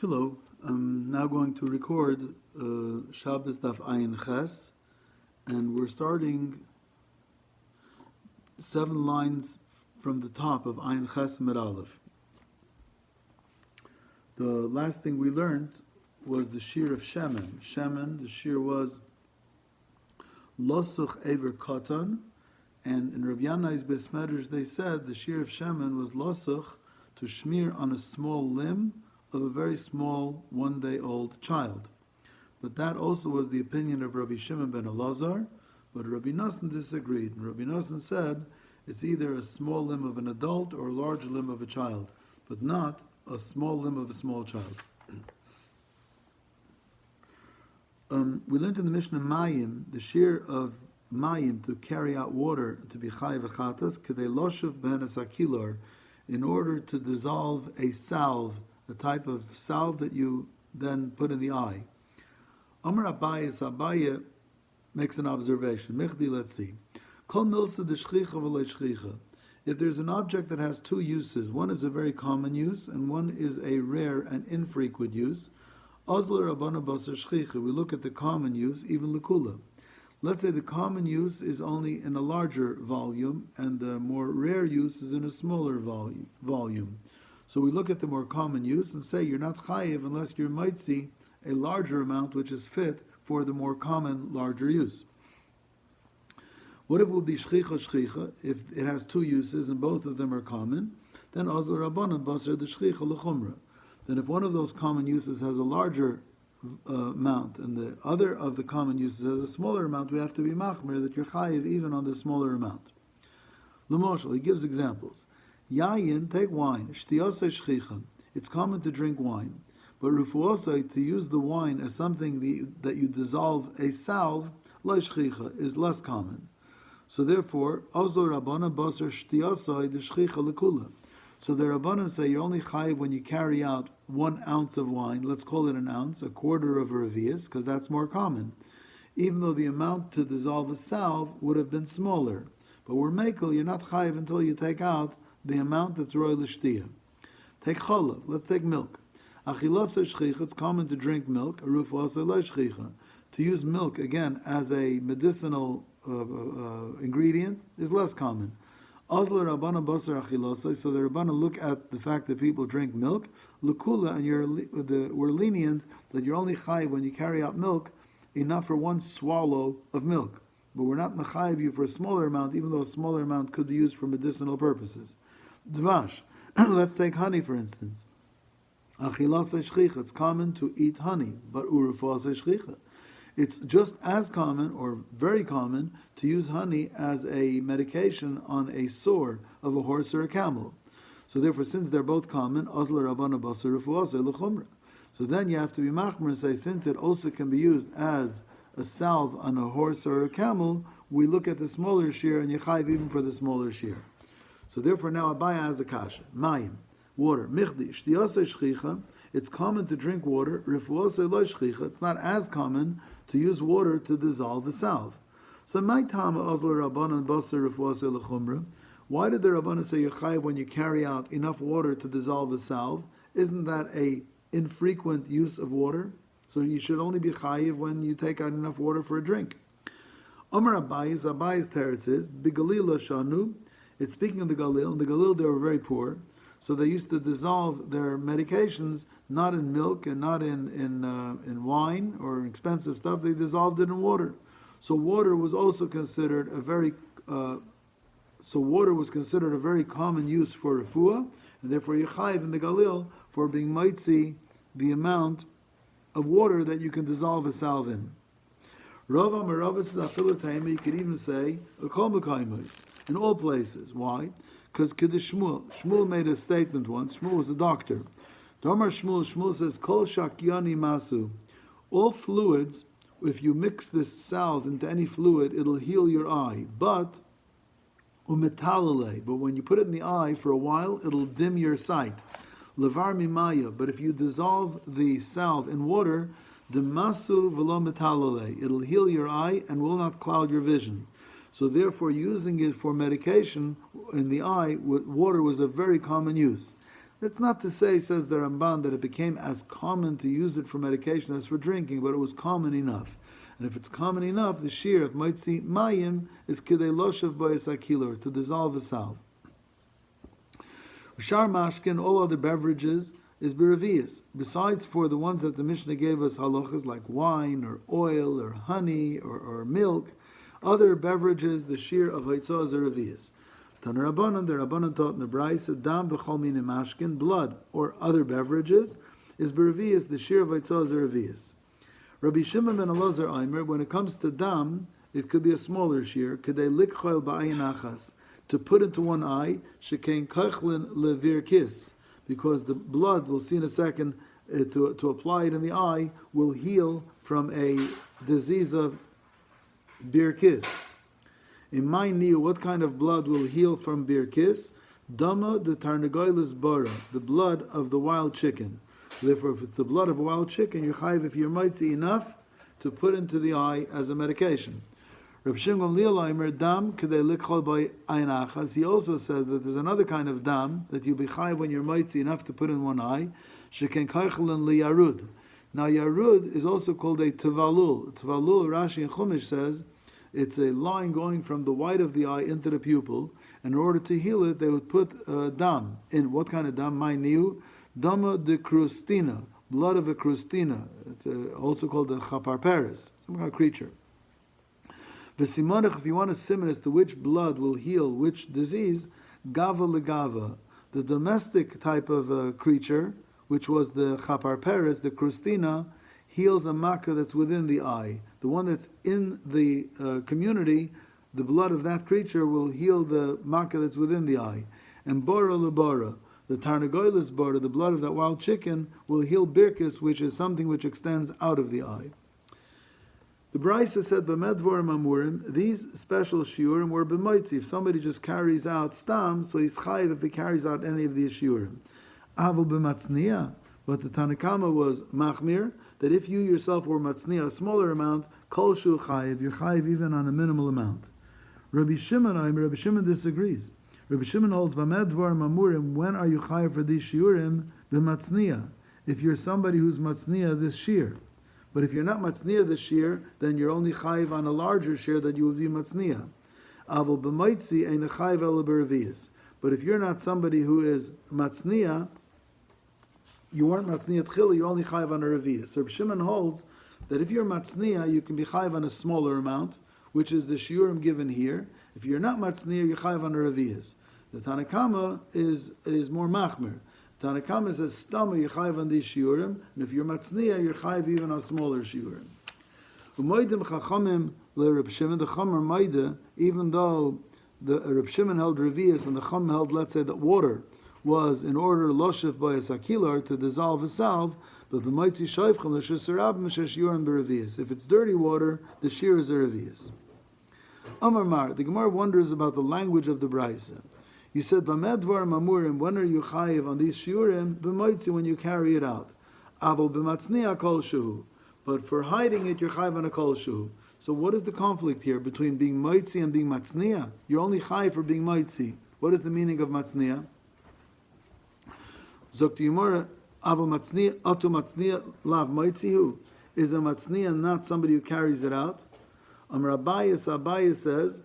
Hello, I'm now going to record Shabbos Daf Ayin Ches, and we're starting 7 lines from the top of Ayin Ches Med Aleph. The last thing we learned was the shir of Shemen. Shemen, the shir was Losuch Ever Katan, and in Rabbi Yanai's Besmedrash they said the shir of Shemen was Losuch to smear on a small limb of a very small, one-day-old child. But that also was the opinion of Rabbi Shimon ben Elazar, but Rabbi Nosson disagreed. And Rabbi Nosson said it's either a small limb of an adult or a large limb of a child, but not a small limb of a small child. We learned in the Mishnah Mayim, the shear of Mayim to carry out water to be Chai v'chatas, kedei loshev ben asakilor, in order to dissolve a salve, a type of salve that you then put in the eye. Amar Abaye makes an observation. Michdi, let's see. Kol milsa de shchicha v'le shchicha. If there's an object that has two uses, one is a very common use and one is a rare and infrequent use, Ozler Rabbana Basar Shchicha, we look at the common use, even Lakula. Let's say the common use is only in a larger volume and the more rare use is in a smaller volume. So we look at the more common use and say you're not chayiv unless you might see a larger amount which is fit for the more common, larger use. What if it would be shchicha shchicha, if it has two uses and both of them are common? Then azla rabbanan basar the shchicha lechumra. Then if one of those common uses has a larger amount and the other of the common uses has a smaller amount, we have to be machmer that you're chayiv even on the smaller amount. L'moshel, he gives examples. Yayin, take wine. Shtiyosei shchicha. It's common to drink wine. But rufuosei, to use the wine as something that you dissolve a salve, lo shchicha, is less common. So therefore, ozo rabbana basar shtiyosei the shchicha lekula. So the rabbanan say you're only chayiv when you carry out 1 ounce of wine. Let's call it an ounce, a quarter of a revius, because that's more common. Even though the amount to dissolve a salve would have been smaller. But we're mekel, you're not chayiv until you take out the amount that's roy l'shtiya. Take cholav. Let's take milk. Achilasa shchicha. It's common to drink milk. Arufasa lo shchicha. To use milk again as a medicinal ingredient is less common. Azla rabbana basar achilasa. So the rabbana look at the fact that people drink milk. L'kula, and we're lenient that you're only chayiv when you carry out milk enough for 1 swallow of milk. But we're not mechayiv you for a smaller amount, even though a smaller amount could be used for medicinal purposes. Dvash. Let's take honey for instance. Achilasa shchicha. It's common to eat honey, but urufasa shchicha. It's just as common or very common to use honey as a medication on a sore of a horse or a camel. So therefore, since they're both common, azla rabbana basar ufuasa l'chumra. So then you have to be machmer and say, since it also can be used as a salve on a horse or a camel, we look at the smaller shear and yechayiv even for the smaller shear. So therefore now Abaya has a kasha. Mayim, water. Michdi, shtiyosei shchicha. It's common to drink water. Rifuosei lo shchicha. It's not as common to use water to dissolve a salve. So my tama azla rabbanan basar rifuosei l'chumra. Why did the rabbanan say yechayiv when you carry out enough water to dissolve a salve? Isn't that a infrequent use of water? So you should only be chayiv when you take out enough water for a drink. Amar Abayi's teretz is bigalila shanu. It's speaking of the Galil. In the Galil, they were very poor, so they used to dissolve their medications not in milk and not in wine or expensive stuff. They dissolved it in water. So water was also considered a very common use for refuah, and therefore Yechayiv in the Galil for being mitzi the amount of water that you can dissolve a salve in. Rav Amarav is afilatayim. You could even say a kol mekaymus. In all places. Why? Because Kiddush Shmuel made a statement once. Shmuel was a doctor. Damar Shmuel says, Kol shakyani masu. All fluids, if you mix this salve into any fluid, it'll heal your eye. But umetalale. But when you put it in the eye for a while, it'll dim your sight. Levar mimaya. But if you dissolve the salve in water, demasu velo metalale. It'll heal your eye and will not cloud your vision. So therefore, using it for medication in the eye, water was a very common use. That's not to say, says the Ramban, that it became as common to use it for medication as for drinking, but it was common enough. And if it's common enough, the shear of Moitzi Mayim is Kidei Loshev Boyes Akilor, to dissolve a salve. Shar Mashkin, all other beverages, is Biravias. Besides for the ones that the Mishnah gave us halachas, like wine, or oil, or honey, or milk, other beverages, the shear of Haitzah is Biravias. Taner Rabbanan, the Rabbanan taught in the Brayse, Dam v'chol mine mashkin, blood, or other beverages, is Biravias, the shear of Haitzah is Biravias. Rabbi Shimon ben Elazar Aimer, when it comes to dam, it could be a smaller shear, kedei likchoil ba'ayin achas, to put into one eye, shekein kachlin levir kis, because the blood, we'll see in a second, to apply it in the eye, will heal from a disease of bir kis. In my niu, what kind of blood will heal from bir kis? Dama de tarnagoylis bara, the blood of the wild chicken. Therefore, if it's the blood of a wild chicken, you're chayiv if you're mitzi enough to put into the eye as a medication. Reb Shimon Gamliel dam kedei likchol by ayin achas. He also says that there's another kind of dam that you'll be chayiv when you're mitzi enough to put in one eye. Sheken kaichelen liyarud. Now yarud is also called a tevalul. Tevalul, Rashi and Chumash says, it's a line going from the white of the eye into the pupil. And in order to heal it, they would put dam in. What kind of dam? My niu. Dama de crustina, blood of a crustina. It's also called a chaparperes, some kind of creature. V'simonach, if you want to simon as to which blood will heal which disease, gava legava, the domestic type of creature, which was the chaparperes, the crustina, heals a makkah that's within the eye. The one that's in the community, the blood of that creature will heal the makkah that's within the eye. And bora lebora, the tarnagoylis bara, the blood of that wild chicken, will heal birkis, which is something which extends out of the eye. The Brayse said, "B'medvorim amurim." These special shiurim were b'moitzi. If somebody just carries out stam, so he's chayiv if he carries out any of these shiurim. Avol b'matzniya, but the Tanakama was machmir, that if you yourself were matzniya, a smaller amount, kol shu chayiv, you're chayiv even on a minimal amount. Rabbi Shimon disagrees. Rabbi Shimon holds, "B'medvar mamurim." When are you chayiv for these shiurim? B'matzniya. If you're somebody who's matzniya this shear, but if you're not matzniya this shear, then you're only chayiv on a larger shear that you would be matzniya. Avol b'maitzi ein chayiv el b'revius. But if you're not somebody who is matzniya, you weren't matzniya tchila, you're only chayiv on a revius. So Rabbi Shimon holds that if you're matzniya, you can be chayiv on a smaller amount, which is the shiurim given here. If you're not matzniya, you're chayiv on a revius. The Tanakama is more machmer. Tanakama says stama, you're chayiv on these shiurim, and if you're matzniya, you're chayiv even on smaller shiurim. Umoidim chachamim le Reb Shimon, the chamer maida, even though the Reb Shimon held revius and the chum held, let's say, that water was in order loshef by a sakilar to dissolve a salve, but the moitzi shayfchem le shesarab m'shesh shiurim berevius. If it's dirty water, the shear is a revius. Amar Mar, the Gemara wonders about the language of the Brayse. You said, "B'medvar mamurim." When are you chayiv on these shiurim? B'moitzi, when you carry it out. Avol b'matzniya kol shuhu. But for hiding it, you're chayiv on a kol shuhu. So what is the conflict here between being moitzi and being matzniya? You're only chayiv for being moitzi. What is the meaning of matzniya? Zok Yomara, avol matzniya, atu matzniya lav moitzihu. Is a matzniya not somebody who carries it out? Amar Abaye says,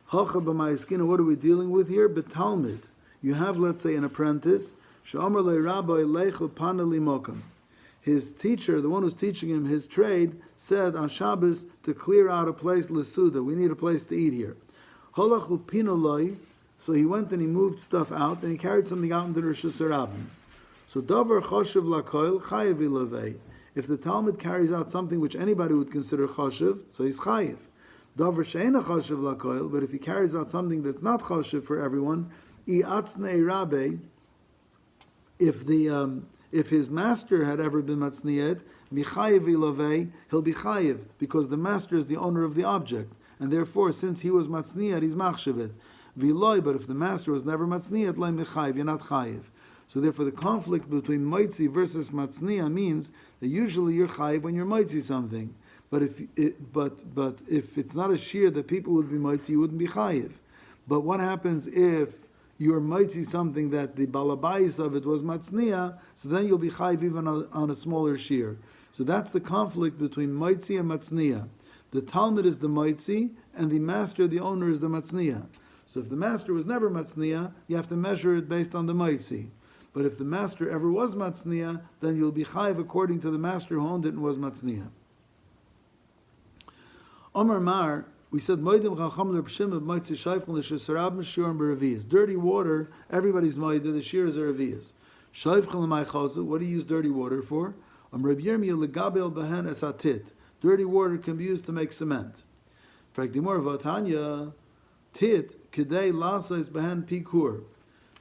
Hacha b'mayiskina, what are we dealing with here? B'talmid. You have, let's say, an apprentice. She'amar le rabbi leichel pana limokam. His teacher, the one who's teaching him his trade, said on Shabbos to clear out a place, l'suda. We need a place to eat here. Halach l'pino loi. So he went and he moved stuff out, and he carried something out into the Rosh Hashanah. So davar choshev lakoil chayiv ilavei. If the Talmud carries out something which anybody would consider choshev, so he's chayiv. Davar she'ena choshev lakoil, but if he carries out something that's not choshev for everyone, iatzne rabbe, if his master had ever been matzniyet, michayiv ilavei, he'll be chayiv, because the master is the owner of the object, and therefore, since he was matzniyet, he's machshavit. V'loi, but if the master was never matzniyet, lai michayiv, you're not chayiv. So therefore, the conflict between moitzi versus matzniya means that usually you're chayiv when you're moitzi something. But if it's not a shear that people would be moitzi, you wouldn't be chayiv. But what happens if you are mitzi something that the balabais of it was matzniya, so then you'll be chayiv even on a smaller shear. So that's the conflict between mitzi and matzniya. The Talmud is the mitzi, and the master, the owner, is the matzniya. So if the master was never matzniya, you have to measure it based on the mitzi. But if the master ever was matzniya, then you'll be chayiv according to the master who owned it and was matzniya. Omar Mar, we said, dirty water, everybody's moedah, the shears are reviyas. What do you use dirty water for? Dirty water can be used to make cement.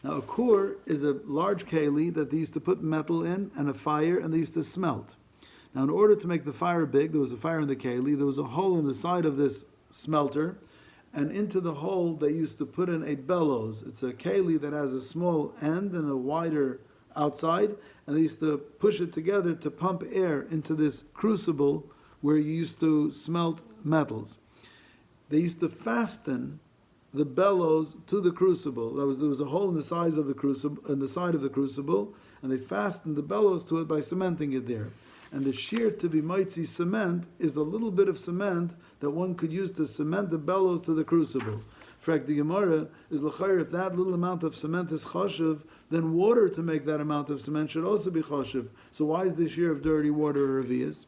Now a kur is a large keli that they used to put metal in and a fire, and they used to smelt. Now in order to make the fire big, there was a fire in the keli, there was a hole in the side of this smelter, and into the hole they used to put in a bellows. It's a keli that has a small end and a wider outside, and they used to push it together to pump air into this crucible where you used to smelt metals. They used to fasten the bellows to the crucible. There was a hole in the size of the crucible, in the side of the crucible, and they fastened the bellows to it by cementing it there. And the shear to be mitzi cement is a little bit of cement that one could use to cement the bellows to the crucible. Frak the Gemara is l'chayr, if that little amount of cement is choshev, then water to make that amount of cement should also be choshev. So why is the shear of dirty water a revius?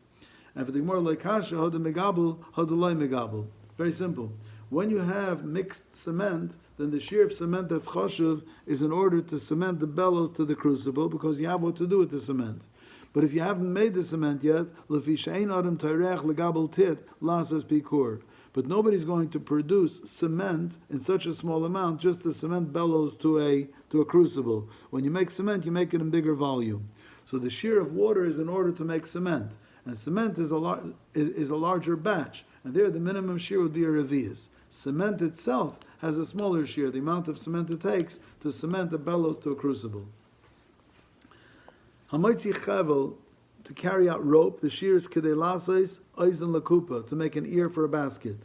And for the Gemara, like kasha, hoda megabel, hoda loy megabel. Very simple. When you have mixed cement, then the shear of cement that's choshev is in order to cement the bellows to the crucible, because you have what to do with the cement. But if you haven't made the cement yet, lefi she'ein adam tayrech legabel tit lasas pikur. But nobody's going to produce cement in such a small amount just to cement bellows to a crucible. When you make cement, you make it in bigger volume. So the shear of water is in order to make cement, and cement is a larger batch, and there the minimum shear would be a revius. Cement itself has a smaller shear, the amount of cement it takes to cement the bellows to a crucible. Hamaitzi chavel, to carry out rope, the shear is kedei lasais oizen lakupa, to make an ear for a basket.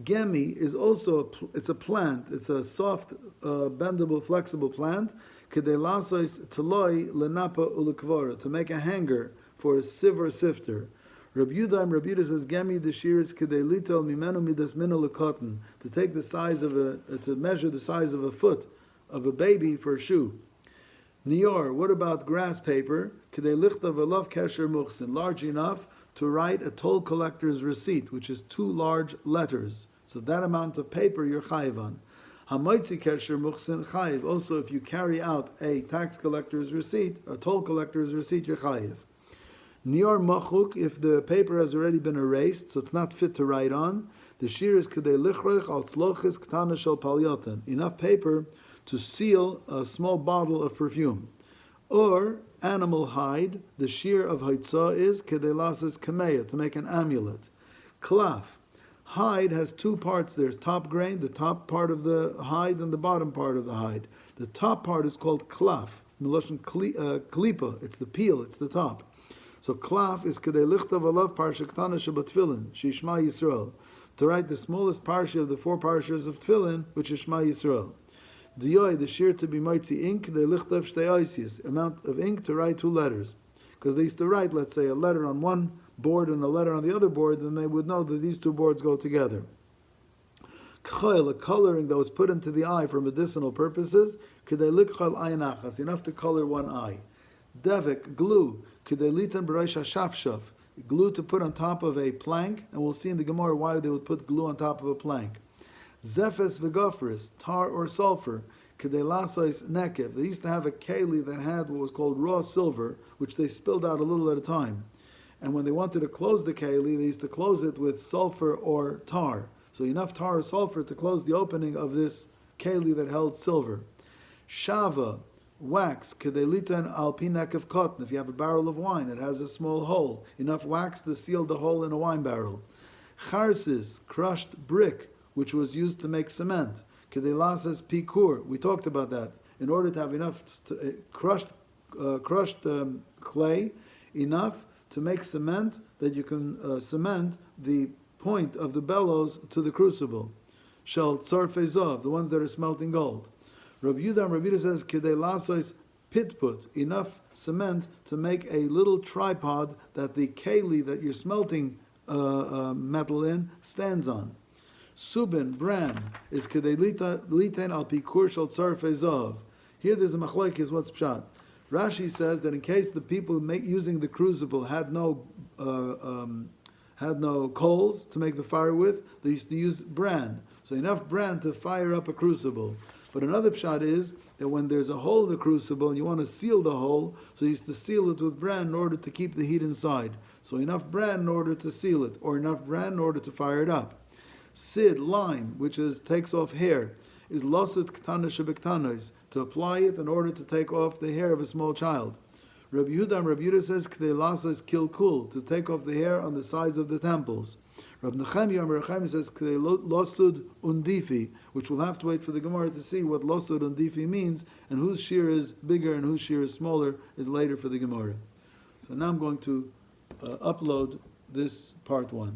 Gemi is also it's a plant. It's a soft, bendable, flexible plant. Kedei lasais teloi lenapa ulekvora, to make a hanger for a sieve or sifter. Rabbi Yudah says Gemi, the shear is kedei litel mimenu midas minol cotton, to take the size of to measure the size of a foot of a baby for a shoe. Nior, what about grass paper? Kedei lichta v'lav kesher muchsin, large enough to write a toll collector's receipt, which is 2 large letters. So that amount of paper you're chayiv on. Hamaitzi kesher muchsin chayiv. Also, if you carry out a tax collector's receipt, a toll collector's receipt, you're chayiv. Nior machuk, if the paper has already been erased, so it's not fit to write on, the shear is kedei lichrech al tzlochis ktana shel palyotin, enough paper to seal a small bottle of perfume. Or animal hide, the shear of haitzah is kedei lasas kameya, to make an amulet. Klaf, hide has 2 parts. There's top grain, the top part of the hide, and the bottom part of the hide. The top part is called klaf, miloshin klipa, it's the peel, it's the top. So klaf is kedei lichtav alav parsha ktana shebatfilin, shishma Yisrael, to write the smallest parsha of the 4 parshas of tefillin, which is Shema Yisrael. The shear to be mitzi ink, the lichtav shtei oisius, amount of ink to write 2 letters. Because they used to write, let's say, a letter on one board and a letter on the other board, then they would know that these 2 boards go together. K'choil, a coloring that was put into the eye for medicinal purposes, k'dei likchol ayin achas, enough to color one eye. Devik, glue, k'dei litan b'reish hashafshaf, glue to put on top of a plank, and we'll see in the Gemara why they would put glue on top of a plank. Zephes v'gofris, tar or sulfur, kedei lasais nekev. They used to have a keli that had what was called raw silver, which they spilled out a little at a time. And when they wanted to close the keli, they used to close it with sulfur or tar. So enough tar or sulfur to close the opening of this keli that held silver. Shava, wax, kedei litan al pi nekev cotton. If you have a barrel of wine, it has a small hole. Enough wax to seal the hole in a wine barrel. Charsis, crushed brick, which was used to make cement. Kedei lasas pikur, we talked about that. In order to have enough crushed clay, enough to make cement that you can cement the point of the bellows to the crucible. Shel tzar fezov, the ones that are smelting gold. Rabbi Yehuda says, Kedei lasos pitput, enough cement to make a little tripod that the keli that you're smelting metal in stands on. Subin, bran, is kedei liten al pikur shal tzarfei zav. Here there's a machlokes, what's pshat? Rashi says that in case the people using the crucible had no coals to make the fire with, they used to use bran. So enough bran to fire up a crucible. But another pshat is that when there's a hole in the crucible and you want to seal the hole, so you used to seal it with bran in order to keep the heat inside. So enough bran in order to seal it, or enough bran in order to fire it up. Sid, lime, which takes off hair, is losut ktana shebektanos, to apply it in order to take off the hair of a small child. Rabbi Yehuda says, K'dei lasas kilkul, to take off the hair on the sides of the temples. Rabbi Nechemia says, K'dei losud undifi, which we'll have to wait for the Gemara to see what losud undifi means, and whose shear is bigger and whose shear is smaller is later for the Gemara. So now I'm going to upload this part 1.